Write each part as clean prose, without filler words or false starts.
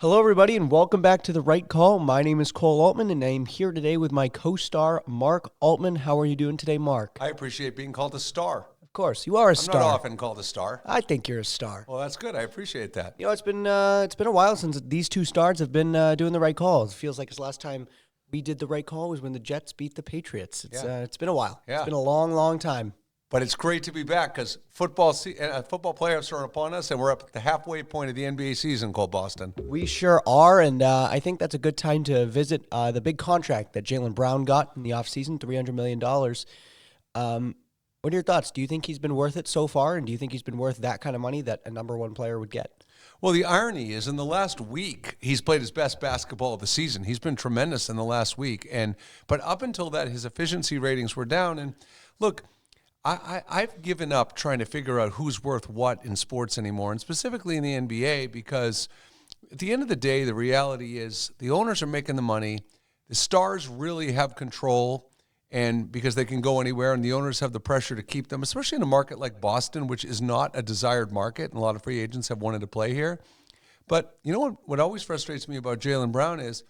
Hello, everybody, and welcome back to The Right Call. My name is Cole Altman, and I am here today with my co-star, Mark Altman. How are you doing today, Mark? I appreciate being called a star. Of course, you are a I'm star. not often called a star. I think you're a star. Well, that's good. I appreciate that. You know, it's been a while since these two stars have been doing The Right Call. It feels like the last time we did The Right Call was when the Jets beat the Patriots. It's been a while. Yeah. It's been a long, long time. But it's great to be back because football playoffs are upon us, and we're up at the halfway point of the NBA season, Cole Boston. We sure are, and I think that's a good time to visit the big contract that Jaylen Brown got in the offseason, $300 million. What are your thoughts? Do you think he's been worth it so far, and do you think he's been worth that kind of money that a number one player would get? Well, the irony is in the last week, he's played his best basketball of the season. He's been tremendous in the last week. But up until that, his efficiency ratings were down. And look, I've given up trying to figure out who's worth what in sports anymore, and specifically in the NBA, because at the end of the day, the reality is the owners are making the money. The stars really have control, and because they can go anywhere, and the owners have the pressure to keep them, especially in a market like Boston, which is not a desired market, and a lot of free agents have wanted to play here. But you know what always frustrates me about Jaylen Brown is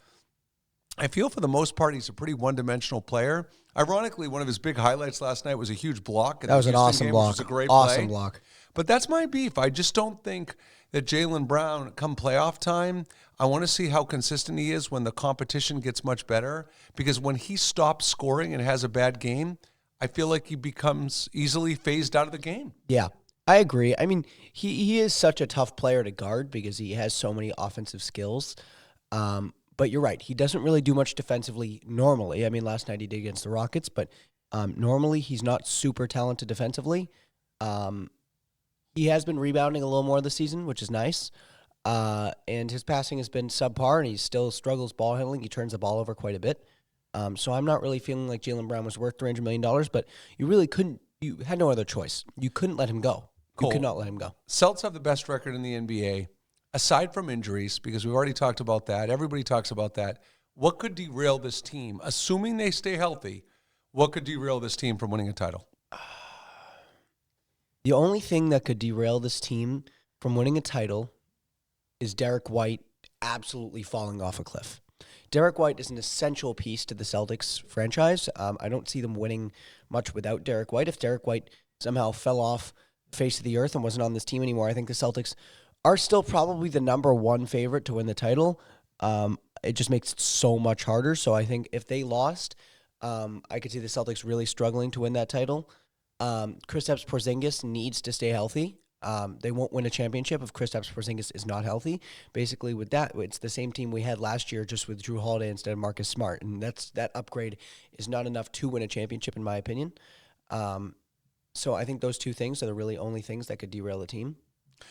I feel for the most part he's a pretty one-dimensional player. Ironically, one of his big highlights last night was a huge block. That was an awesome block. Which was a great awesome play. block. But that's my beef. I just don't think that Jaylen Brown, come playoff time, I want to see how consistent he is when the competition gets much better. Because when he stops scoring and has a bad game, I feel like he becomes easily phased out of the game. Yeah, I agree. I mean, he is such a tough player to guard because he has so many offensive skills. But you're right. He doesn't really do much defensively normally. I mean, last night he did against the Rockets, but normally he's not super talented defensively. He has been rebounding a little more this season, which is nice. And his passing has been subpar, and he still struggles ball handling. He turns the ball over quite a bit. So I'm not really feeling like Jaylen Brown was worth $300 million, but you really couldn't. You had no other choice. You couldn't let him go. You could not let him go. Celtics have the best record in the NBA. Aside from injuries, because we've already talked about that, everybody talks about that, what could derail this team, assuming they stay healthy, what could derail this team from winning a title? The only thing that could derail this team from winning a title is Derek White absolutely falling off a cliff. Derek White is an essential piece to the Celtics franchise. I don't see them winning much without Derek White. If Derek White somehow fell off the face of the earth and wasn't on this team anymore, I think the Celtics are still probably the number one favorite to win the title. It just makes it so much harder. So I think if they lost, I could see the Celtics really struggling to win that title. Kristaps Porzingis needs to stay healthy. They won't win a championship if Kristaps Porzingis is not healthy. Basically, with that, it's the same team we had last year, just with Drew Holiday instead of Marcus Smart, and that upgrade is not enough to win a championship, in my opinion. So I think those two things are the really only things that could derail the team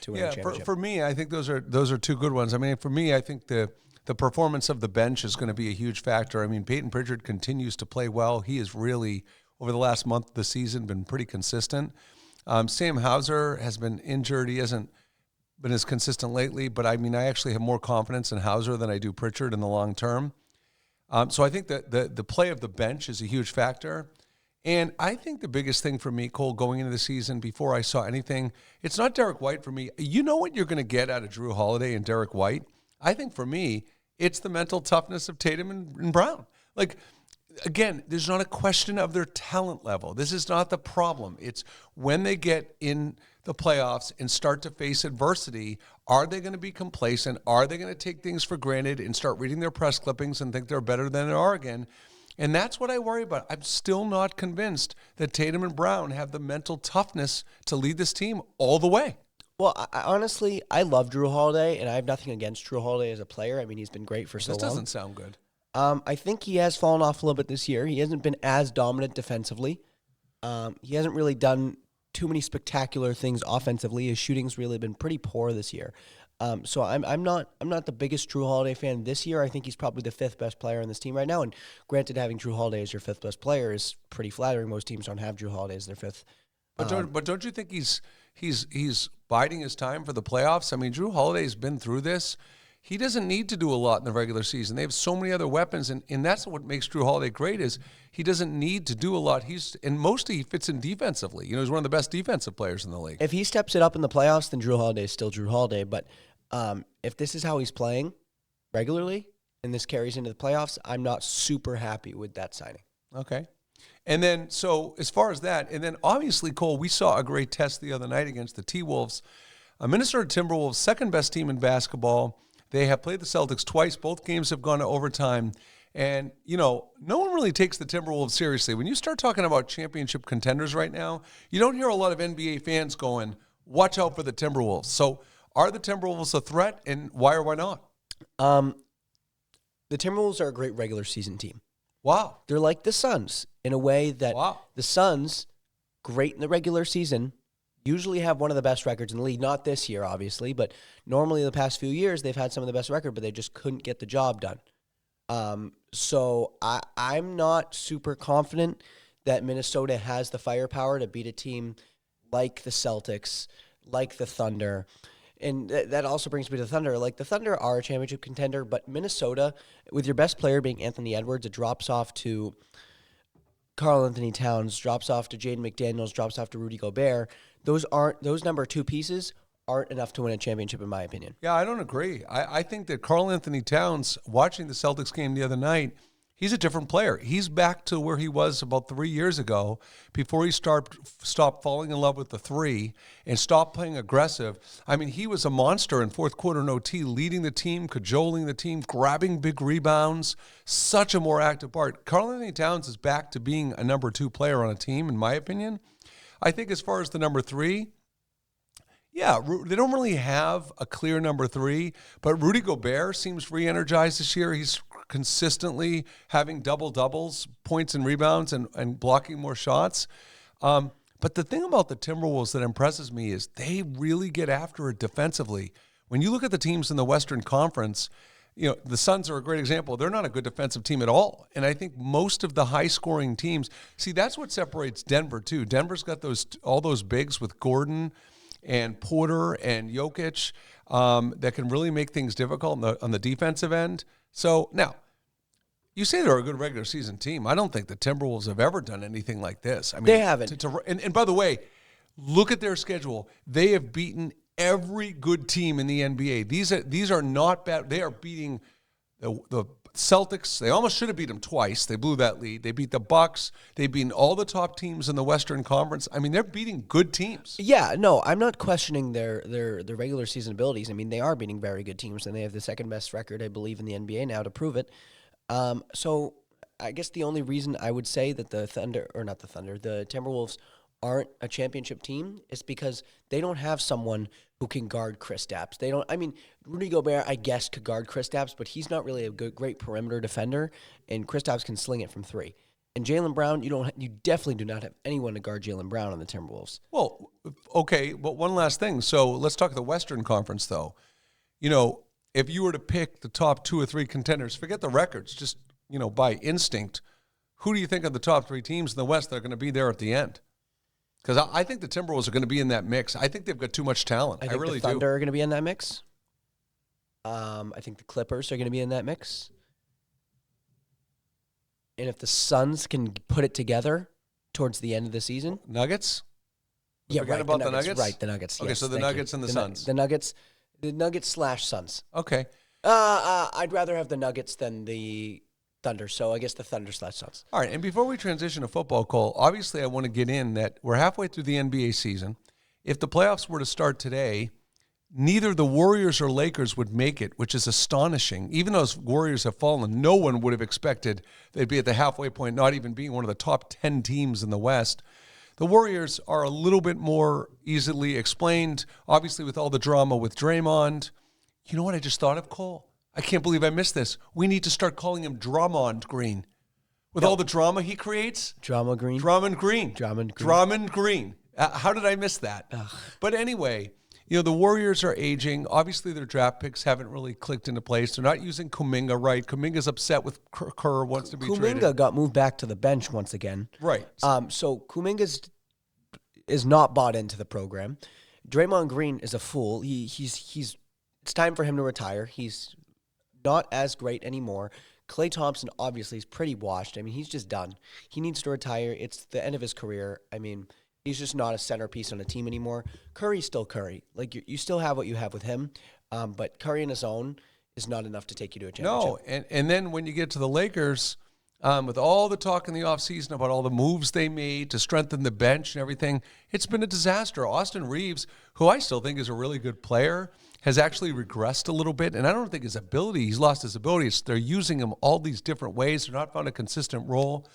to win a championship. For me, I think those are two good ones. I mean, for me, I think the performance of the bench is going to be a huge factor. I mean, Peyton Pritchard continues to play well. He has really, over the last month of the season, been pretty consistent. Sam Hauser has been injured. He hasn't been as consistent lately, but I mean, I actually have more confidence in Hauser than I do Pritchard in the long term. So I think that the play of the bench is a huge factor. And I think the biggest thing for me, Cole, going into the season, before I saw anything, it's not Derek White for me. You know what you're going to get out of Drew Holiday and Derek White? I think for me, it's the mental toughness of Tatum and Brown. Like, again, there's not a question of their talent level. This is not the problem. It's when they get in the playoffs and start to face adversity, are they going to be complacent? Are they going to take things for granted and start reading their press clippings and think they're better than they are again? And that's what I worry about. I'm still not convinced that Tatum and Brown have the mental toughness to lead this team all the way. Well, honestly, I love Drew Holiday, and I have nothing against Drew Holiday as a player. I mean, he's been great for so long. This doesn't sound good. I think he has fallen off a little bit this year. He hasn't been as dominant defensively. He hasn't really done too many spectacular things offensively. His shooting's really been pretty poor this year. So I'm not the biggest Drew Holiday fan this year. I think he's probably the fifth best player on this team right now. And granted, having Drew Holiday as your fifth best player is pretty flattering. Most teams don't have Drew Holiday as their fifth. But don't you think he's biding his time for the playoffs? I mean, Drew Holiday's been through this. He doesn't need to do a lot in the regular season. They have so many other weapons, and that's what makes Drew Holiday great is he doesn't need to do a lot. And mostly he fits in defensively. You know, he's one of the best defensive players in the league. If he steps it up in the playoffs, then Drew Holiday is still Drew Holiday. But if this is how he's playing, regularly, and this carries into the playoffs, I'm not super happy with that signing. Okay. And then, so as far as that, and then obviously, Cole, we saw a great test the other night against the T-Wolves. Minnesota Timberwolves, second best team in basketball. They have played the Celtics twice. Both games have gone to overtime. And, no one really takes the Timberwolves seriously. When you start talking about championship contenders right now, you don't hear a lot of NBA fans going, watch out for the Timberwolves. So are the Timberwolves a threat, and why or why not? The Timberwolves are a great regular season team. Wow. They're like the Suns in a way that Wow. the Suns, great in the regular season, usually have one of the best records in the league. Not this year, obviously, but normally the past few years they've had some of the best record, but they just couldn't get the job done. So I'm not super confident that Minnesota has the firepower to beat a team like the Celtics, like the Thunder. And that also brings me to the Thunder. Like, the Thunder are a championship contender, but Minnesota, with your best player being Anthony Edwards, it drops off to Karl Anthony Towns, drops off to Jaden McDaniels, drops off to Rudy Gobert. Those number two pieces aren't enough to win a championship, in my opinion. Yeah, I don't agree. I think that Karl Anthony Towns, watching the Celtics game the other night, he's a different player. He's back to where he was about 3 years ago before he stopped falling in love with the three and stopped playing aggressive. I mean, he was a monster in fourth quarter in OT, leading the team, cajoling the team, grabbing big rebounds, such a more active part. Karl Anthony Towns is back to being a number two player on a team, in my opinion. I think as far as the number three, yeah, they don't really have a clear number three, but Rudy Gobert seems re-energized this year. He's consistently having double-doubles, points and rebounds, and blocking more shots. But the thing about the Timberwolves that impresses me is they really get after it defensively. When you look at the teams in the Western Conference, the Suns are a great example. They're not a good defensive team at all. And I think most of the high-scoring teams, see, that's what separates Denver, too. Denver's got all those bigs with Gordon and Porter and Jokic that can really make things difficult on the defensive end. So now, you say they're a good regular season team. I don't think the Timberwolves have ever done anything like this. I mean, they haven't. And by the way, look at their schedule. They have beaten every good team in the NBA. These are not bad. They are beating the Celtics. They almost should have beat them twice. They blew that lead. They beat the Bucks. They've beaten all the top teams in the Western Conference. I mean, they're beating good teams. Yeah, no, I'm not questioning their regular season abilities. I mean, they are beating very good teams, and they have the second best record, I believe, in the NBA now to prove it. So I guess the only reason I would say that the Timberwolves aren't a championship team is because they don't have someone who can guard Kristaps. Rudy Gobert, I guess, could guard Kristaps, but he's not really a great perimeter defender, and Kristaps can sling it from three. And Jaylen Brown, you definitely do not have anyone to guard Jaylen Brown on the Timberwolves. Well, okay, but one last thing. So let's talk the Western Conference, though. If you were to pick the top 2 or 3 contenders, forget the records, just, by instinct, who do you think are the top 3 teams in the West that are going to be there at the end? Because I think the Timberwolves are going to be in that mix. I think they've got too much talent. I really do. The Thunder are going to be in that mix. I think the Clippers are going to be in that mix. And if the Suns can put it together towards the end of the season. Nuggets? Yeah, forget about the Nuggets? Right, the Nuggets. Okay, yes, so the Nuggets and the Suns. The Nuggets / Suns. Okay. I'd rather have the Nuggets than the Thunder, so I guess the Thunder / Suns. All right, and before we transition to football, Cole, obviously I want to get in that we're halfway through the NBA season. If the playoffs were to start today, neither the Warriors or Lakers would make it, which is astonishing. Even though Warriors have fallen, no one would have expected they'd be at the halfway point, not even being one of the top 10 teams in the West. The Warriors are a little bit more easily explained, obviously with all the drama with Draymond. You know what I just thought of, Cole? I can't believe I missed this. We need to start calling him Drummond Green. With all the drama he creates. Drummond Green. Drummond Green. How did I miss that? Ugh. But anyway, the Warriors are aging. Obviously, their draft picks haven't really clicked into place. They're not using Kuminga right. Kuminga's upset with Kerr, wants to be traded. Kuminga got moved back to the bench once again. Right. So Kuminga is not bought into the program. Draymond Green is a fool. He's it's time for him to retire. He's not as great anymore. Klay Thompson obviously is pretty washed. I mean, he's just done. He needs to retire. It's the end of his career. I mean, he's just not a centerpiece on a team anymore. Curry's still Curry. Like, you still have what you have with him, but Curry on his own is not enough to take you to a championship. No, and then when you get to the Lakers, with all the talk in the offseason about all the moves they made to strengthen the bench and everything, it's been a disaster. Austin Reeves, who I still think is a really good player, has actually regressed a little bit, and I don't think he's lost his ability. They're using him all these different ways. They're not found a consistent role.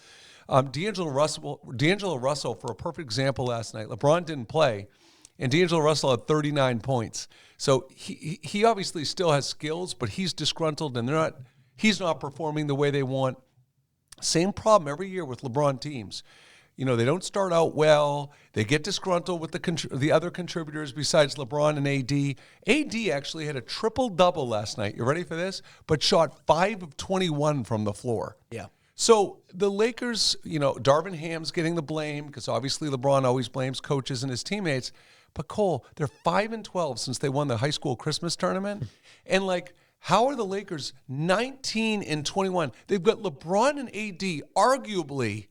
D'Angelo Russell, for a perfect example last night, LeBron didn't play, and D'Angelo Russell had 39 points. So he obviously still has skills, but he's disgruntled, and he's not performing the way they want. Same problem every year with LeBron teams. You know, they don't start out well. They get disgruntled with the other contributors besides LeBron and AD. AD actually had a triple-double last night. You ready for this? But shot 5 of 21 from the floor. Yeah. So the Lakers, Darvin Ham's getting the blame because obviously LeBron always blames coaches and his teammates. But Cole, they're 5-12 since they won the high school Christmas tournament. And how are the Lakers 19-21? They've got LeBron and AD, arguably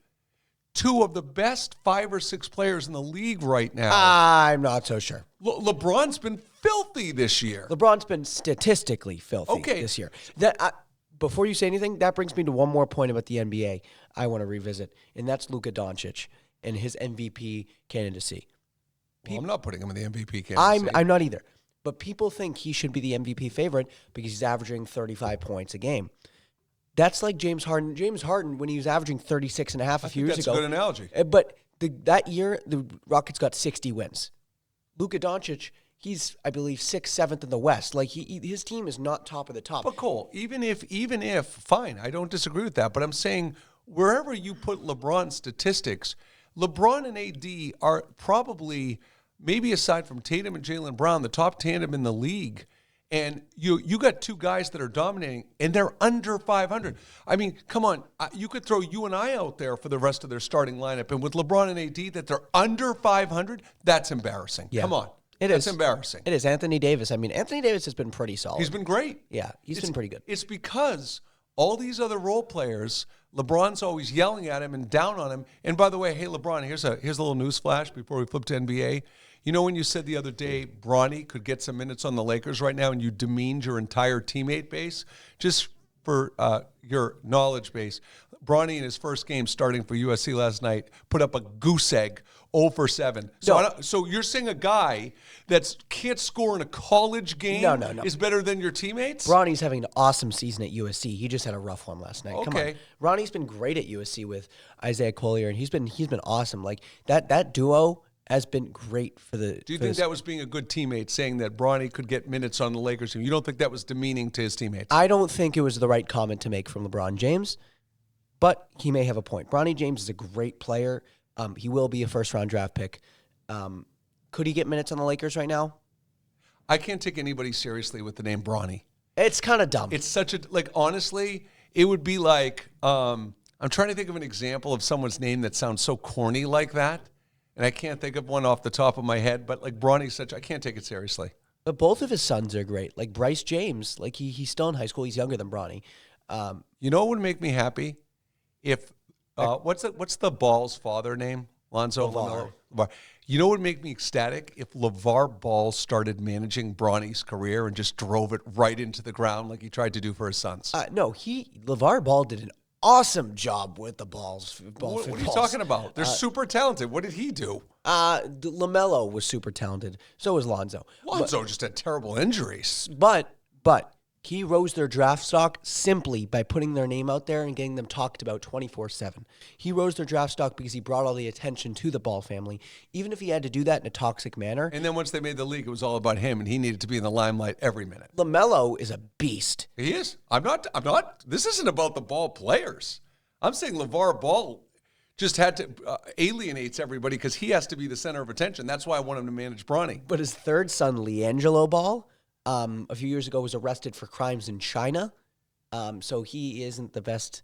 two of the best 5 or 6 players in the league right now. I'm not so sure. LeBron's been filthy this year. LeBron's been statistically filthy this year. Before you say anything, that brings me to one more point about the NBA I want to revisit, and that's Luka Doncic and his MVP candidacy. Well, I'm not putting him in the MVP candidacy. I'm not either. But people think he should be the MVP favorite because he's averaging 35 points a game. That's like James Harden. James Harden, when he was averaging 36 and a half a few years ago. That's a good analogy. But that year, the Rockets got 60 wins. Luka Doncic, he's, I believe, 6th, 7th in the West. His team is not top of the top. But Cole, even if, fine, I don't disagree with that. But I'm saying wherever you put LeBron's statistics, LeBron and AD are probably, maybe aside from Tatum and Jaylen Brown, the top tandem in the league. And you got 2 guys that are dominating, and they're under 500. I mean, come on. You could throw you and I out there for the rest of their starting lineup. And with LeBron and AD, that they're under 500, that's embarrassing. Yeah. Come on. That's embarrassing. It is. Anthony Davis. I mean, Anthony Davis has been pretty solid. He's been great. Yeah, he's been pretty good. It's because all these other role players, LeBron's always yelling at him and down on him. And by the way, hey, LeBron, here's a little news flash before we flip to NBA. You know when you said the other day Bronny could get some minutes on the Lakers right now and you demeaned your entire teammate base? Just for your knowledge base, Bronny in his first game starting for USC last night put up a goose egg, 0 for 7. So you're saying a guy that can't score in a college game is better than your teammates? Bronny's having an awesome season at USC. He just had a rough one last night. Okay. Come on. Ronnie's been great at USC with Isaiah Collier, and he's been awesome. Like that duo has been great for the. Do you think that was being a good teammate, saying that Bronny could get minutes on the Lakers team? You don't think that was demeaning to his teammates? I don't think it was the right comment to make from LeBron James, but he may have a point. Bronny James is a great player. He will be a first-round draft pick. Could he get minutes on the Lakers right now? I can't take anybody seriously with the name Bronny. It's kind of dumb. It's such a, honestly, it would be like, I'm trying to think of an example of someone's name that sounds so corny like that. And I can't think of one off the top of my head, but Bronny's I can't take it seriously. But both of his sons are great. Like Bryce James, he's still in high school. He's younger than Bronny. You know what would make me happy? If, what's the Ball's father name? Lonzo LaVar. You know what would make me ecstatic? If LeVar Ball started managing Bronny's career and just drove it right into the ground like he tried to do for his sons. LeVar Ball did an awesome job with the balls. What are you talking about? They're super talented. What did he do? LaMelo was super talented. So was Lonzo. Lonzo just had terrible injuries. But he rose their draft stock simply by putting their name out there and getting them talked about 24/7. He rose their draft stock because he brought all the attention to the Ball family, even if he had to do that in a toxic manner. And then once they made the league, it was all about him, and he needed to be in the limelight every minute. LaMelo is a beast. He is. I'm not. This isn't about the Ball players. I'm saying LeVar Ball just had to alienates everybody because he has to be the center of attention. That's why I want him to manage Bronny. But his third son, LiAngelo Ball, a few years ago was arrested for crimes in China. So he isn't the best.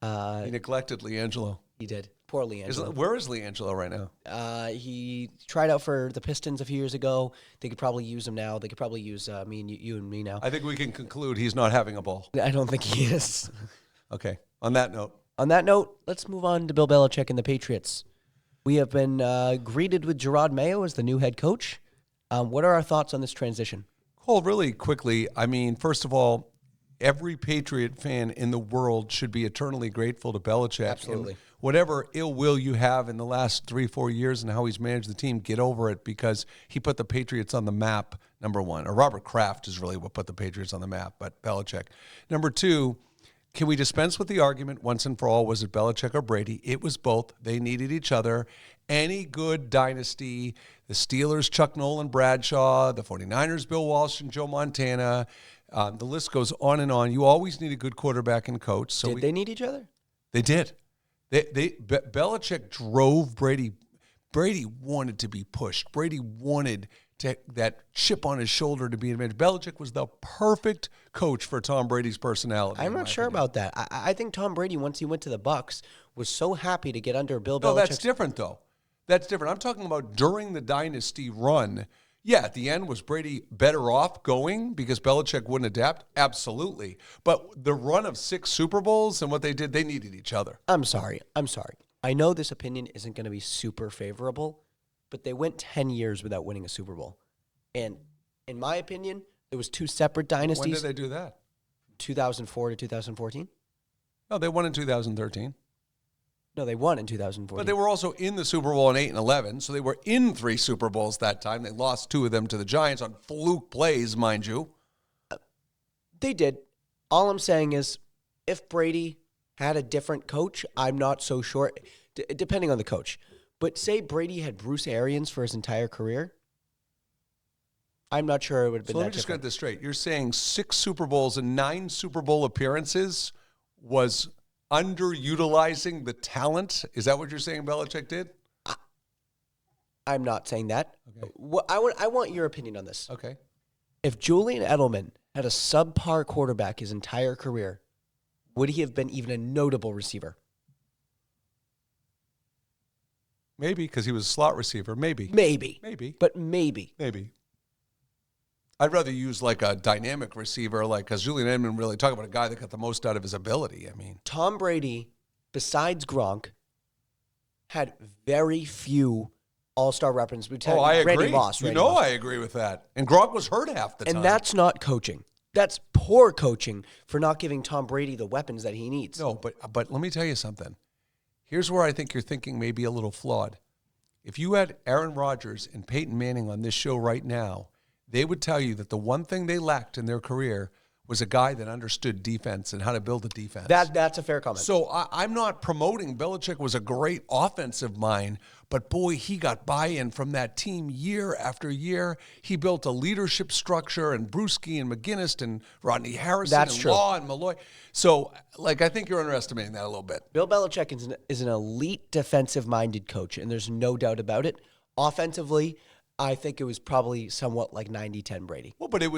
He neglected LiAngelo. He did. Poor LiAngelo. Where is LiAngelo right now? He tried out for the Pistons a few years ago. They could probably use him now. They could probably use you and me now. I think we can conclude he's not having a ball. I don't think he is. Okay. On that note, let's move on to Bill Belichick and the Patriots. We have been greeted with Gerard Mayo as the new head coach. What are our thoughts on this transition? Cole, really quickly, I mean, first of all, every Patriot fan in the world should be eternally grateful to Belichick. Absolutely. And whatever ill will you have in the last 3-4 years and how he's managed the team, get over it, because he put the Patriots on the map, number one. Or Robert Kraft is really what put the Patriots on the map, but Belichick. Number two, can we dispense with the argument once and for all, was it Belichick or Brady? It was both. They needed each other. Any good dynasty, the Steelers, Chuck Nolan, Bradshaw, the 49ers, Bill Walsh and Joe Montana, the list goes on and on. You always need a good quarterback and coach. So Did they need each other? They did. Belichick drove Brady. Brady wanted to be pushed. Brady wanted that chip on his shoulder to be admitted. Belichick was the perfect coach for Tom Brady's personality. I'm not sure about that. I think Tom Brady, once he went to the Bucs, was so happy to get under Bill Belichick. No, that's different, though. That's different. I'm talking about during the dynasty run. Yeah, at the end, was Brady better off going because Belichick wouldn't adapt? Absolutely. But the run of 6 Super Bowls and what they did, they needed each other. I'm sorry. I know this opinion isn't going to be super favorable, but they went 10 years without winning a Super Bowl. And in my opinion, there was 2 separate dynasties. When did they do that? 2004 to 2014? No, they won in 2013. No, they won in 2014. But they were also in the Super Bowl in 8 and 11, so they were in 3 Super Bowls that time. They lost 2 of them to the Giants on fluke plays, mind you. They did. All I'm saying is, if Brady had a different coach, I'm not so sure, depending on the coach. But say Brady had Bruce Arians for his entire career, I'm not sure it would have been that So let me just different. get this straight. You're saying 6 Super Bowls and 9 Super Bowl appearances was underutilizing the talent? Is that what you're saying Belichick did? I'm not saying that. Okay. I want your opinion on this. Okay. If Julian Edelman had a subpar quarterback his entire career, would he have been even a notable receiver? Maybe, because he was a slot receiver. Maybe. Maybe. But maybe. Maybe. I'd rather use like a dynamic receiver, because Julian Edelman really talk about a guy that got the most out of his ability. I mean, Tom Brady, besides Gronk, had very few all-star weapons. I agree. Randy Moss. I agree with that. And Gronk was hurt half the time. And that's not coaching. That's poor coaching for not giving Tom Brady the weapons that he needs. No, but let me tell you something. Here's where I think your thinking may be a little flawed. If you had Aaron Rodgers and Peyton Manning on this show right now, they would tell you that the one thing they lacked in their career was a guy that understood defense and how to build a defense. That's a fair comment. So I'm not promoting Belichick was a great offensive mind, but boy, he got buy-in from that team year after year. He built a leadership structure, and Bruschi and McGinnis and Rodney Harrison and true. Law and Malloy. So, I think you're underestimating that a little bit. Bill Belichick is an elite defensive-minded coach, and there's no doubt about it. Offensively, I think it was probably somewhat like 90-10 Brady. Well, but it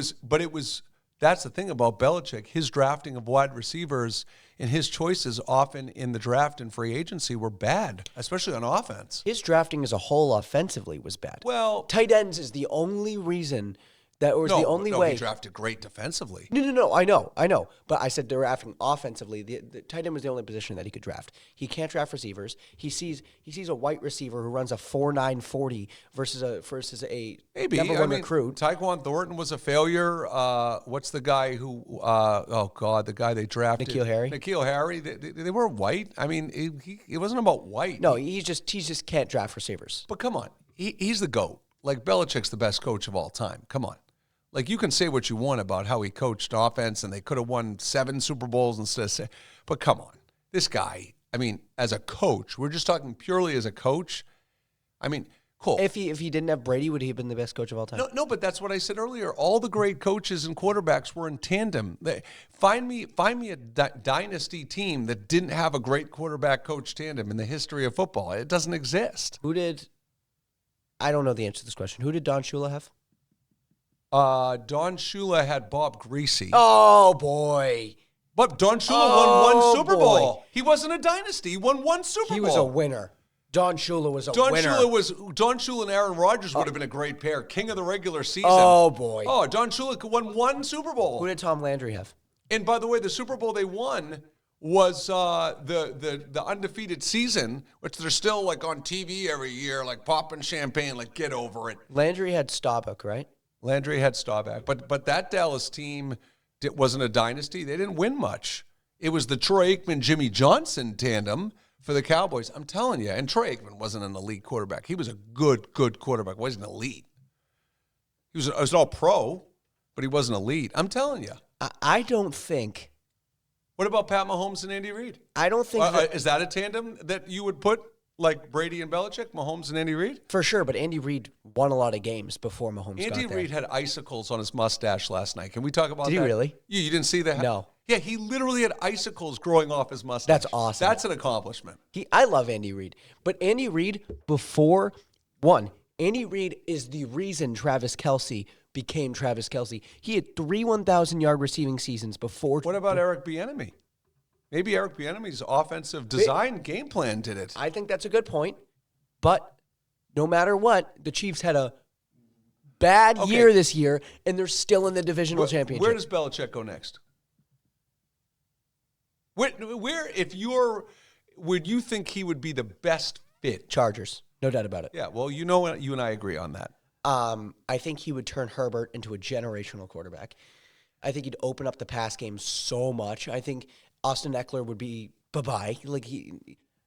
was. That's the thing about Belichick. His drafting of wide receivers and his choices often in the draft and free agency were bad, especially on offense. His drafting as a whole offensively was bad. Well, tight ends is the only reason that was the only way. He drafted great defensively. No. I know. But I said they were drafting offensively. The tight end was the only position that he could draft. He can't draft receivers. He sees a white receiver who runs a 4.9 40 versus a number one recruit. Tyquan Thornton was a failure. What's the guy who? The guy they drafted. N'Keal Harry. They were white. I mean, it wasn't about white. No, he just can't draft receivers. But come on, he's the GOAT. Like Belichick's the best coach of all time. Come on. Like, you can say what you want about how he coached offense and they could have won 7 Super Bowls instead of but come on. This guy, I mean, as a coach, we're just talking purely as a coach. I mean, cool. If he didn't have Brady, would he have been the best coach of all time? No, but that's what I said earlier. All the great coaches and quarterbacks were in tandem. Find me a dynasty team that didn't have a great quarterback coach tandem in the history of football. It doesn't exist. I don't know the answer to this question. Who did Don Shula have? Don Shula had Bob Greasy. Oh, boy. But Don Shula won 1 Super Bowl. He wasn't a dynasty. He won 1 Super Bowl. He was a winner. Don Shula was a winner. Don Shula and Aaron Rodgers would have been a great pair. King of the regular season. Oh, boy. Oh, Don Shula won 1 Super Bowl. Who did Tom Landry have? And by the way, the Super Bowl they won was the undefeated season, which they're still like on TV every year, like popping champagne, like get over it. Landry had Staubach, right? Landry had Staubach, but that Dallas team, It wasn't a dynasty. They didn't win much. It was the Troy Aikman, Jimmy Johnson tandem for the Cowboys. I'm telling you. And Troy Aikman wasn't an elite quarterback. He was a good quarterback. He wasn't elite. He was an all-pro, but he wasn't elite. I'm telling you. I don't think. What about Pat Mahomes and Andy Reid? I don't think. Is that a tandem that you would put like Brady and Belichick, Mahomes and Andy Reid? For sure, but Andy Reid won a lot of games before Mahomes got there. Andy Reid had icicles on his mustache last night. Can we talk about that? Did he really? You didn't see that? No. Yeah, he literally had icicles growing off his mustache. That's awesome. That's an accomplishment. I love Andy Reid. But Andy Reid, Andy Reid is the reason Travis Kelce became Travis Kelce. He had 3 1,000-yard receiving seasons before. What about Eric Bieniemy? Maybe Eric Bieniemy's offensive design game plan did it. I think that's a good point. But no matter what, the Chiefs had a bad year this year, and they're still in the divisional championship. Where does Belichick go next? Where would you think he would be the best fit? Chargers, no doubt about it. Yeah, well, you and I agree on that. I think he would turn Herbert into a generational quarterback. I think he'd open up the pass game so much. I think Austin Eckler would be bye-bye.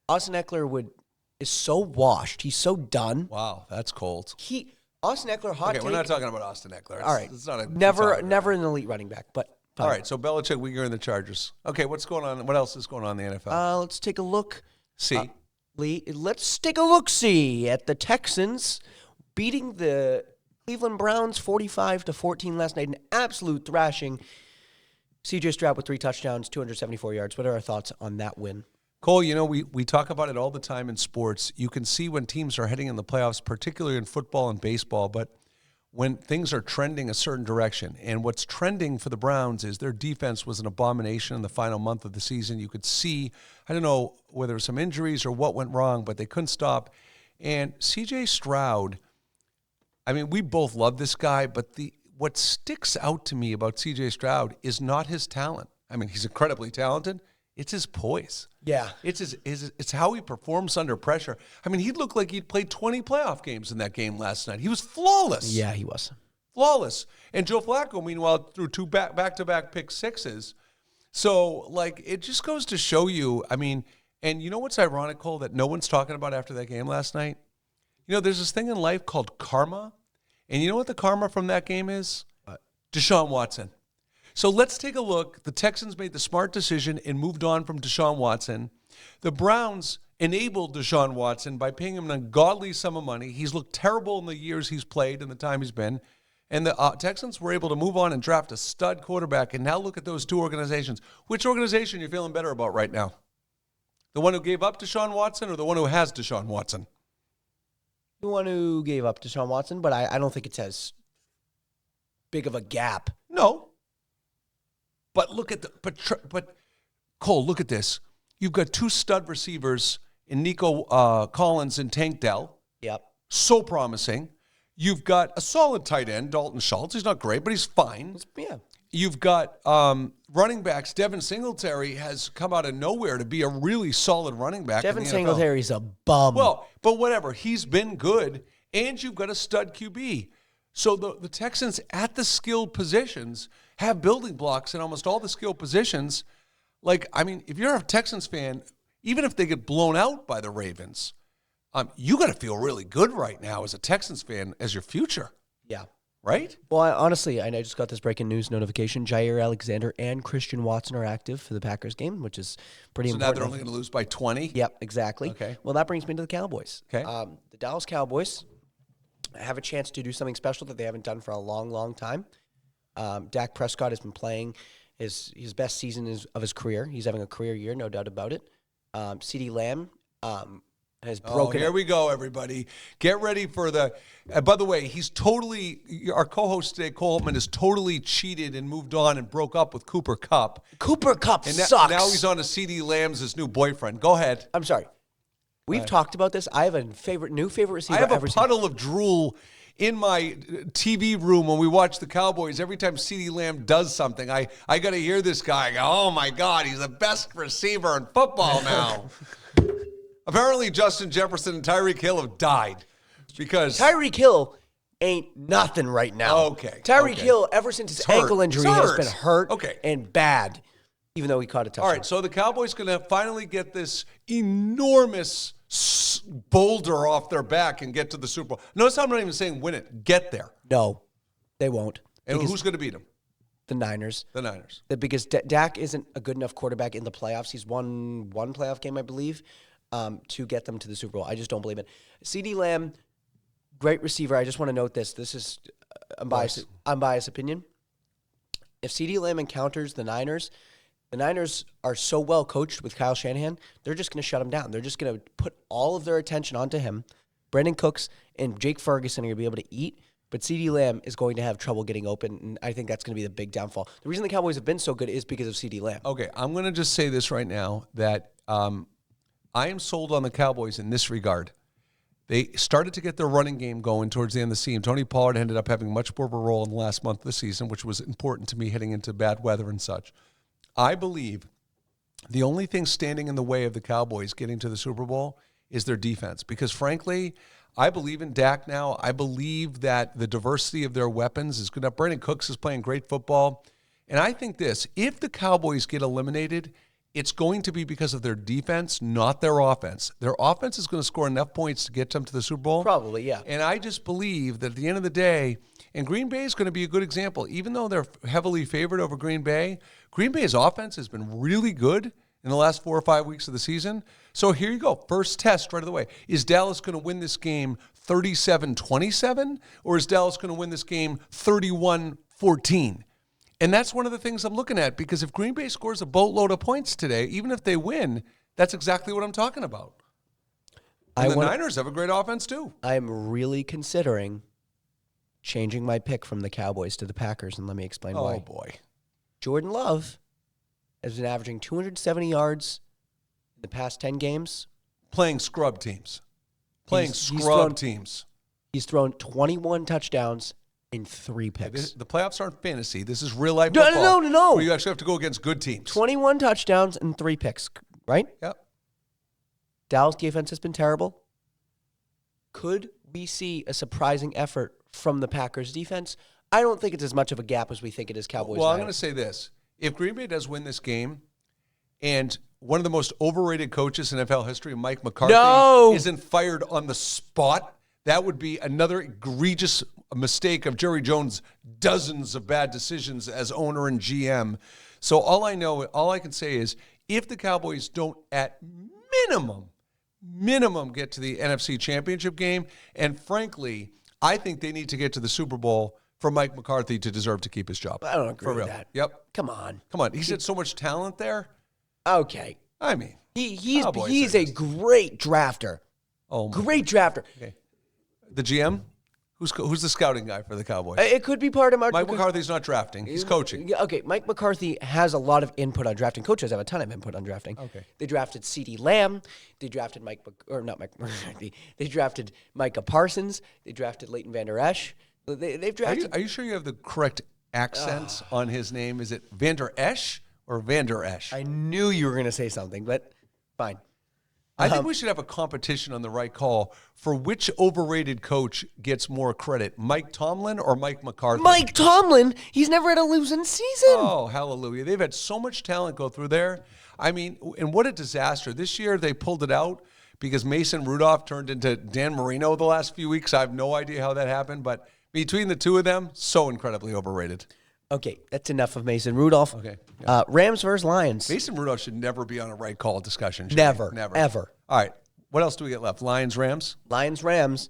Austin Eckler is so washed. He's so done. Wow, that's cold. Austin Eckler hot. Okay, we're not talking about Austin Eckler. All right, it's not never an elite running back, but fine. All right. So Belichick, we're in the Chargers. Okay, what's going on? What else is going on in the NFL? Let's take a look. Let's take a look-see at the Texans beating the Cleveland Browns 45-14 last night. An absolute thrashing. C.J. Stroud with 3 touchdowns, 274 yards. What are our thoughts on that win? Cole, we talk about it all the time in sports. You can see when teams are heading in the playoffs, particularly in football and baseball, but when things are trending a certain direction. And what's trending for the Browns is their defense was an abomination in the final month of the season. You could see, I don't know whether it was some injuries or what went wrong, but they couldn't stop. And C.J. Stroud, I mean, we both love this guy, but what sticks out to me about C.J. Stroud is not his talent. I mean, he's incredibly talented. It's his poise. Yeah. It's how he performs under pressure. I mean, he looked like he'd played 20 playoff games in that game last night. He was flawless. Yeah, he was. Flawless. And Joe Flacco, meanwhile, threw 2 back-to-back pick sixes. So, it just goes to show you, I mean, and you know what's ironic, Cole, that no one's talking about after that game last night? You know, there's this thing in life called karma. And you know what the karma from that game is? Deshaun Watson. So let's take a look. The Texans made the smart decision and moved on from Deshaun Watson. The Browns enabled Deshaun Watson by paying him an ungodly sum of money. He's looked terrible in the years he's played and the time he's been. And the Texans were able to move on and draft a stud quarterback. And now look at those 2 organizations. Which organization are you feeling better about right now? The one who gave up Deshaun Watson or the one who has Deshaun Watson? The one who gave up Deshaun Watson, but I don't think it's as big of a gap. No. But but Cole, look at this. You've got 2 stud receivers in Nico Collins and Tank Dell. Yep. So promising. You've got a solid tight end, Dalton Schultz. He's not great, but he's fine. Yeah. You've got running backs. Devin Singletary has come out of nowhere to be a really solid running back. Devin Singletary's a bum. Well, but whatever. He's been good. And you've got a stud QB. So the Texans at the skilled positions have building blocks in almost all the skilled positions. If you're a Texans fan, even if they get blown out by the Ravens, you got to feel really good right now as a Texans fan as your future. Yeah. Right? Well, honestly, I just got this breaking news notification. Jair Alexander and Christian Watson are active for the Packers game, which is pretty important. So now they're only going to lose by 20? Yep, exactly. Okay. Well, that brings me to the Cowboys. Okay. The Dallas Cowboys have a chance to do something special that they haven't done for a long, long time. Dak Prescott has been playing his best season of his career. He's having a career year, no doubt about it. CeeDee Lamb has broken. Here we go, everybody. Get ready for the. By the way, our co-host today, Cole Holtman, has totally cheated and moved on and broke up with Cooper Kupp. Cooper Kupp sucks. Now he's on to CeeDee Lamb's his new boyfriend. Go ahead. I'm sorry. We've talked about this. I have a new favorite receiver. I have a puddle of drool in my TV room when we watch the Cowboys. Every time CeeDee Lamb does something, I got to hear this guy go, oh, my God, he's the best receiver in football now. Apparently, Justin Jefferson and Tyreek Hill have died because Tyreek Hill ain't nothing right now. Okay. Tyreek Hill, ever since his ankle injury, has been hurt and bad, even though he caught a touchdown. All right, so the Cowboys going to finally get this enormous boulder off their back and get to the Super Bowl. Notice I'm not even saying win it. Get there. No, they won't. And who's going to beat them? The Niners. The Niners. Because Dak isn't a good enough quarterback in the playoffs. He's won one playoff game, I believe, to get them to the Super Bowl. I just don't believe it. CeeDee Lamb, great receiver. I just want to note this. This is unbiased opinion. If CeeDee Lamb encounters the Niners are so well coached with Kyle Shanahan, they're just going to shut him down. They're just going to put all of their attention onto him. Brandon Cooks and Jake Ferguson are going to be able to eat, but CeeDee Lamb is going to have trouble getting open, and I think that's going to be the big downfall. The reason the Cowboys have been so good is because of CeeDee Lamb. Okay, I'm going to just say this right now, that I am sold on the Cowboys in this regard. They started to get their running game going towards the end of the season. Tony Pollard ended up having much more of a role in the last month of the season, which was important to me heading into bad weather and such. I believe the only thing standing in the way of the Cowboys getting to the Super Bowl is their defense. Because, frankly, I believe in Dak now. I believe that the diversity of their weapons is good enough. Brandon Cooks is playing great football. And I think this, if the Cowboys get eliminated, it's going to be because of their defense, not their offense. Their offense is going to score enough points to get them to the Super Bowl. Probably, yeah. And I just believe that at the end of the day, and Green Bay is going to be a good example. Even though they're heavily favored over Green Bay's offense has been really good in the last 4 or 5 weeks of the season. So here you go. First test right away. Is Dallas going to win this game 37-27, or is Dallas going to win this game 31-14? And that's one of the things I'm looking at, because if Green Bay scores a boatload of points today, even if they win, that's exactly what I'm talking about. And the Niners have a great offense too. I'm really considering changing my pick from the Cowboys to the Packers, and let me explain why. Oh, boy. Jordan Love has been averaging 270 yards in the past 10 games. Playing scrub teams. He's thrown 21 touchdowns in 3 picks. The playoffs aren't fantasy. This is real life football. No. Where you actually have to go against good teams. 21 touchdowns and 3 picks, right? Yep. Dallas defense has been terrible. Could we see a surprising effort from the Packers defense? I don't think it's as much of a gap as we think it is Cowboys. Well, I'm going to say this. If Green Bay does win this game, and one of the most overrated coaches in NFL history, Mike McCarthy, isn't fired on the spot, that would be another egregious mistake of Jerry Jones' dozens of bad decisions as owner and GM. So all I can say is, if the Cowboys don't at minimum get to the NFC Championship game, and frankly, I think they need to get to the Super Bowl for Mike McCarthy to deserve to keep his job. I don't agree with that. Yep. Come on. He's had so much talent there. Okay. I mean, he's a great drafter. Oh, great drafter. Okay. The GM? Who's the scouting guy for the Cowboys? It could be part of Mike McCarthy's not drafting. He's coaching. Okay, Mike McCarthy has a lot of input on drafting. Coaches have a ton of input on drafting. Okay. They drafted CeeDee Lamb. They drafted They drafted Micah Parsons. They drafted Leighton Vander Esch. They've drafted. Are you sure you have the correct accents on his name? Is it Vander Esch or Vander Esch? I knew you were going to say something, but fine. I think we should have a competition on the right call for which overrated coach gets more credit, Mike Tomlin or Mike McCarthy. Mike Tomlin? He's never had a losing season. Oh, hallelujah. They've had so much talent go through there. I mean, and what a disaster. This year they pulled it out because Mason Rudolph turned into Dan Marino the last few weeks. I have no idea how that happened, but between the two of them, so incredibly overrated. Okay, that's enough of Mason Rudolph. Okay. Rams versus Lions. Mason Rudolph should never be on a right call discussion. Never, ever. All right. What else do we get left? Lions, Rams? Lions, Rams.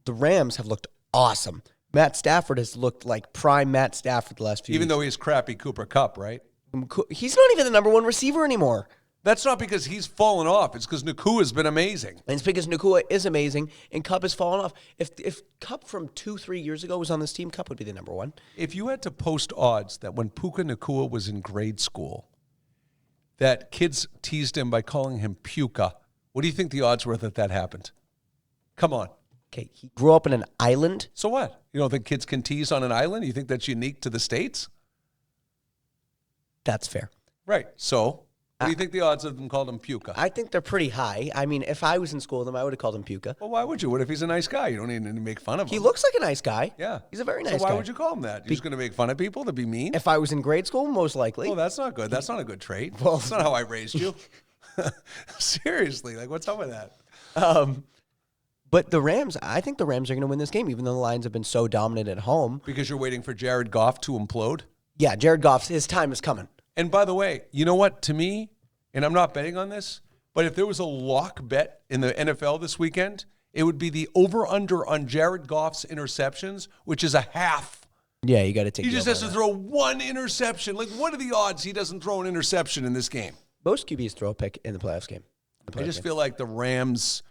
The Rams have looked awesome. Matt Stafford has looked like prime Matt Stafford the last few Even weeks. though he's crappy Cooper Kupp, right? He's not even the number one receiver anymore. That's not because he's fallen off. It's because Nakua has been amazing. And it's because Nakua is amazing and Kupp has fallen off. If Kupp from 2-3 years ago was on this team, Kupp would be the number one. If you had to post odds that when Puka Nakua was in grade school, that kids teased him by calling him Puka, what do you think the odds were that happened? Come on. Okay, he grew up in an island. So what? You don't think kids can tease on an island? You think that's unique to the States? That's fair. Right. So? What do you think the odds of them called him Puka? I think they're pretty high. I mean, if I was in school with him, I would have called him Puka. Well, why would you? What if he's a nice guy? You don't need to make fun of him. He looks like a nice guy. Yeah. He's a very nice guy. So why would you call him that? You're just going to make fun of people to be mean? If I was in grade school, most likely. Well, that's not good. That's not a good trait. Well, that's not how I raised you. Seriously, like what's up with that? But the Rams, I think the Rams are going to win this game, even though the Lions have been so dominant at home. Because you're waiting for Jared Goff to implode? Yeah, Jared Goff's, his time is coming. And by the way, you know what? To me, and I'm not betting on this, but if there was a lock bet in the NFL this weekend, it would be the over-under on Jared Goff's interceptions, which is a half. Yeah, you got to take. He just has to throw one interception. Like, what are the odds he doesn't throw an interception in this game? Most QBs throw a pick in the playoffs game. I just feel like the Rams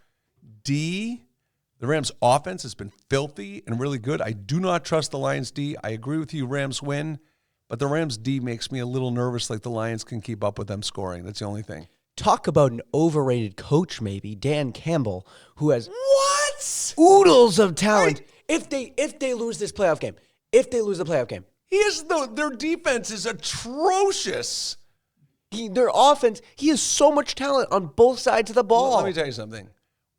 offense has been filthy and really good. I do not trust the Lions D. I agree with you, Rams win, but the Rams D makes me a little nervous like the Lions can keep up with them scoring. That's the only thing. Talk about an overrated coach, maybe Dan Campbell, who has oodles of talent. If they lose this playoff game, Their defense is atrocious. Their offense, he has so much talent on both sides of the ball. Well, let me tell you something.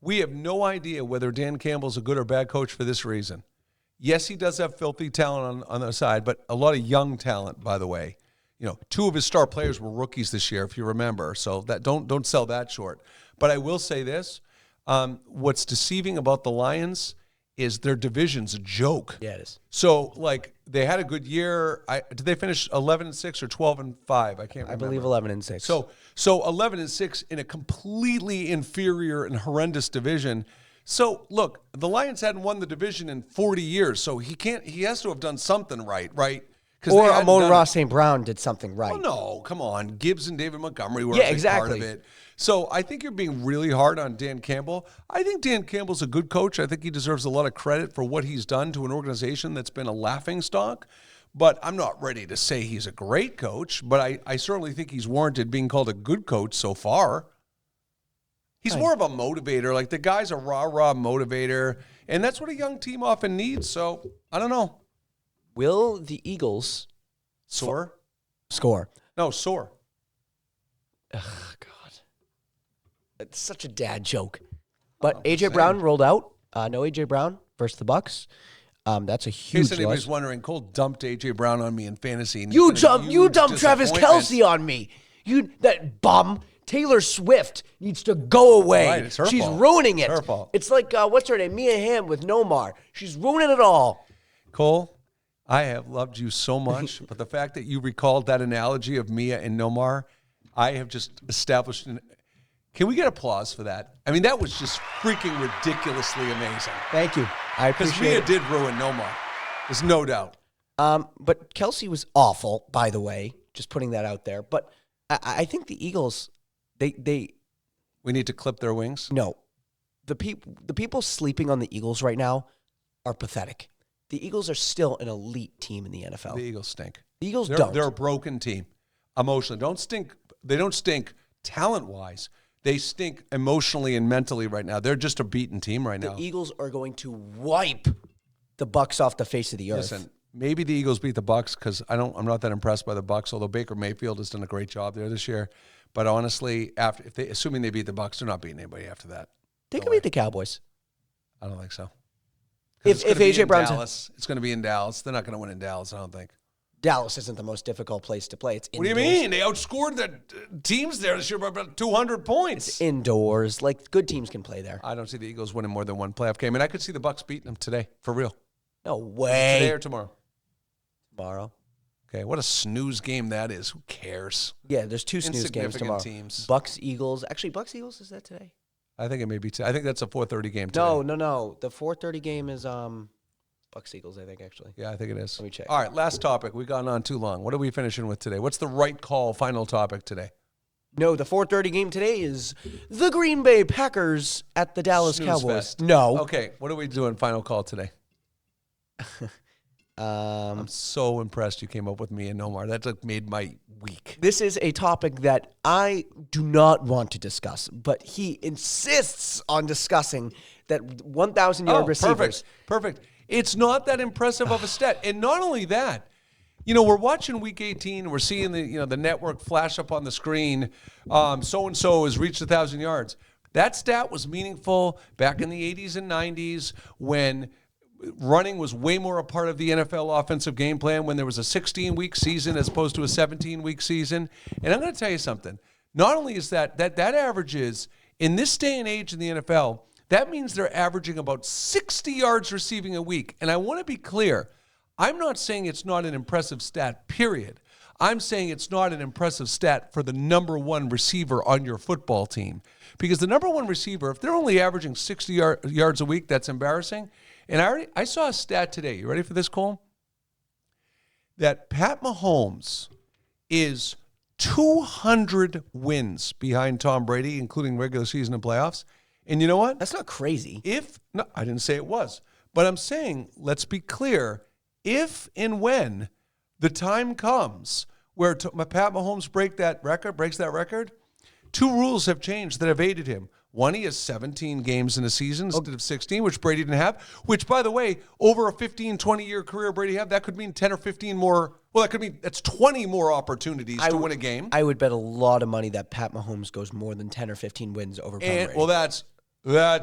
We have no idea whether Dan Campbell's a good or bad coach for this reason. Yes, he does have filthy talent on the side, but a lot of young talent, by the way. You know, 2 of his star players were rookies this year, if you remember. So that don't sell that short. But I will say this: what's deceiving about the Lions is their division's a joke. Yeah, it is. So, like, they had a good year. Did they finish 11-6 or 12-5? I can't remember. I believe 11-6. So 11-6 in a completely inferior and horrendous division. So, look, the Lions hadn't won the division in 40 years, so he has to have done something right? Or Amon-Ra St. Brown did something right. Oh, no, come on. Gibbs and David Montgomery were Yeah, a big exactly. part of it. So I think you're being really hard on Dan Campbell. I think Dan Campbell's a good coach. I think he deserves a lot of credit for what he's done to an organization that's been a laughingstock. But I'm not ready to say he's a great coach, but I certainly think he's warranted being called a good coach so far. He's more of a motivator. Like, the guy's a rah-rah motivator, and that's what a young team often needs. So I don't know. Will the Eagles Score? No, soar. Ugh, God. It's such a dad joke. But A.J. Brown rolled out. No A.J. Brown versus the Bucks. That's a In huge case anybody's loss. wondering, Cole dumped A.J. Brown on me in fantasy. And You it's been a dumped huge Travis disappointment. Kelce on me. That bum. Taylor Swift needs to go away. Right, it's her She's fault. ruining it. It's her fault. It's like, what's her name? Mia Hamm with Nomar. She's ruining it all. Cole, I have loved you so much, but the fact that you recalled that analogy of Mia and Nomar, I have just established Can we get applause for that? I mean, that was just freaking ridiculously amazing. Thank you. I Because appreciate Mia it. did ruin Nomar. There's no doubt. But Kelsey was awful, by the way. Just putting that out there. But I think the Eagles, they We need to clip their wings. no, the people sleeping on the Eagles right now are pathetic. The Eagles are still an elite team in the NFL. The Eagles stink. The Eagles They're, don't. They're a broken team. Emotionally. They don't stink talent-wise. They stink emotionally and mentally right now. They're just a beaten team right now. The Eagles are going to wipe the Bucks off the face of the earth. Listen, maybe the Eagles beat the Bucks because I'm not that impressed by the Bucks. Although Baker Mayfield has done a great job there this year, but honestly, assuming they beat the Bucks, they're not beating anybody after that. They could beat the Cowboys. I don't think so. If A.J. Brown's Dallas, it's going to be in Dallas. They're not going to win in Dallas, I don't think. Dallas isn't the most difficult place to play. It's What do indoors. you mean? They outscored the teams there this year by about 200 points. Indoors, like good teams can play there. I don't see the Eagles winning more than one playoff game, and I could see the Bucks beating them today, for real. No way. Today or tomorrow. Tomorrow. Okay, what a snooze game that is. Who cares? Yeah, there's 2 snooze games Insignificant tomorrow. teams. Bucks, Eagles. Actually, Bucks, Eagles, is that today? I think it may be. I think that's a 4:30 game today. No. The 4:30 game is Bucks, Eagles, I think, actually. Yeah, I think it is. Let me check. All right, last topic. We've gone on too long. What are we finishing with today? What's the right call final topic today? No, the 4:30 game today is the Green Bay Packers at the Dallas Snooze Cowboys. fest. No. Okay, what are we doing final call today? I'm so impressed you came up with me and Nomar. That like made my week. This is a topic that I do not want to discuss, but he insists on discussing that 1,000-yard receivers. Perfect. It's not that impressive of a stat. And not only that, we're watching Week 18. We're seeing the network flash up on the screen. So and so has reached 1,000 yards. That stat was meaningful back in the 80s and 90s when running was way more a part of the NFL offensive game plan, when there was a 16-week season as opposed to a 17-week season. And I'm going to tell you something. Not only is that averages in this day and age in the NFL, that means they're averaging about 60 yards receiving a week. And I want to be clear. I'm not saying it's not an impressive stat, period. I'm saying it's not an impressive stat for the number one receiver on your football team. Because the number one receiver, if they're only averaging 60 yards a week, that's embarrassing. And I saw a stat today. You ready for this, Cole? That Pat Mahomes is 200 wins behind Tom Brady, including regular season and playoffs. And you know what? That's not crazy. No, I didn't say it was. But I'm saying, let's be clear, if and when the time comes where Pat Mahomes breaks that record, two rules have changed that have aided him. One, he has 17 games in a season instead of 16, which Brady didn't have, which, by the way, over a 15, 20-year career Brady had, that could mean 10 or 15 more. Well, that's 20 more opportunities to win a game. I would bet a lot of money that Pat Mahomes goes more than 10 or 15 wins over Brady. Well, that's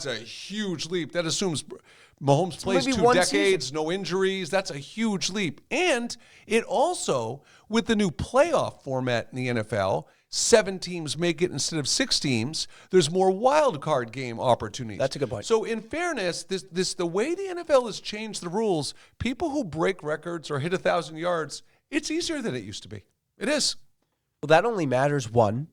a huge leap. That assumes Mahomes plays 2 decades, season. No injuries. That's a huge leap. And it also, with the new playoff format in the NFL, 7 teams make it instead of 6 teams. There's more wild card game opportunities. That's a good point. So in fairness, the way the NFL has changed the rules, people who break records or hit 1,000 yards, it's easier than it used to be. It is. Well, that only matters, one,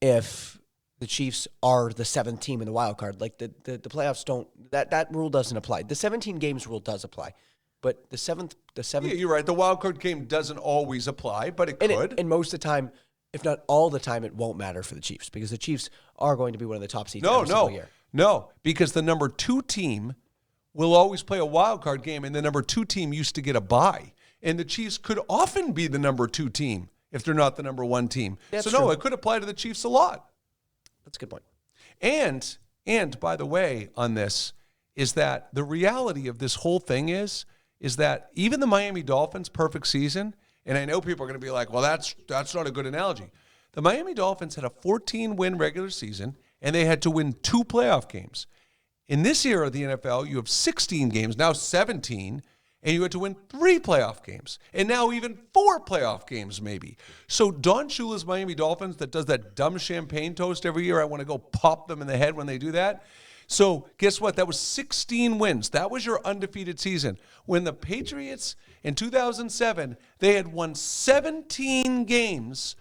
if the Chiefs are the 7th team in the wild card. Like the playoffs don't, that rule doesn't apply. The 17 games rule does apply. But the seventh. Yeah, you're right. The wild card game doesn't always apply, but it could. And most of the time, if not all the time, it won't matter for the Chiefs because the Chiefs are going to be one of the top seeds every single year. No, because the number 2 team will always play a wild card game, and the number 2 team used to get a bye. And the Chiefs could often be the number 2 team if they're not the number 1 team. That's so, true. It could apply to the Chiefs a lot. That's a good point. And by the way, on this, is that the reality of this whole thing is that even the Miami Dolphins' perfect season, and I know people are going to be like, well, that's not a good analogy. The Miami Dolphins had a 14-win regular season, and they had to win 2 playoff games. In this era of the NFL, you have 16 games, now 17, and you had to win 3 playoff games, and now even 4 playoff games maybe. So Don Shula's Miami Dolphins that does that dumb champagne toast every year, I want to go pop them in the head when they do that. So guess what? That was 16 wins. That was your undefeated season. When the Patriots in 2007, they had won 17 games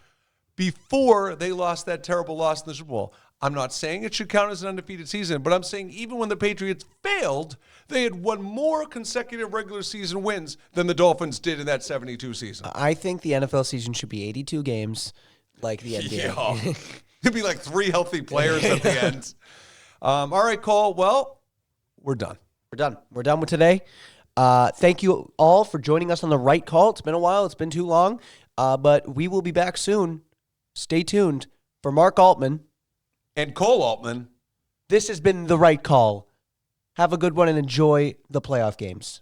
before they lost that terrible loss in the Super Bowl. I'm not saying it should count as an undefeated season, but I'm saying even when the Patriots failed, they had won more consecutive regular season wins than the Dolphins did in that 72 season. I think the NFL season should be 82 games like the NBA. Yeah. It'd be like 3 healthy players at the end. All right, Cole. Well, we're done. We're done with today. Thank you all for joining us on The Right Call. It's been a while. It's been too long. But we will be back soon. Stay tuned. For Mark Altman. And Cole Altman. This has been The Right Call. Have a good one and enjoy the playoff games.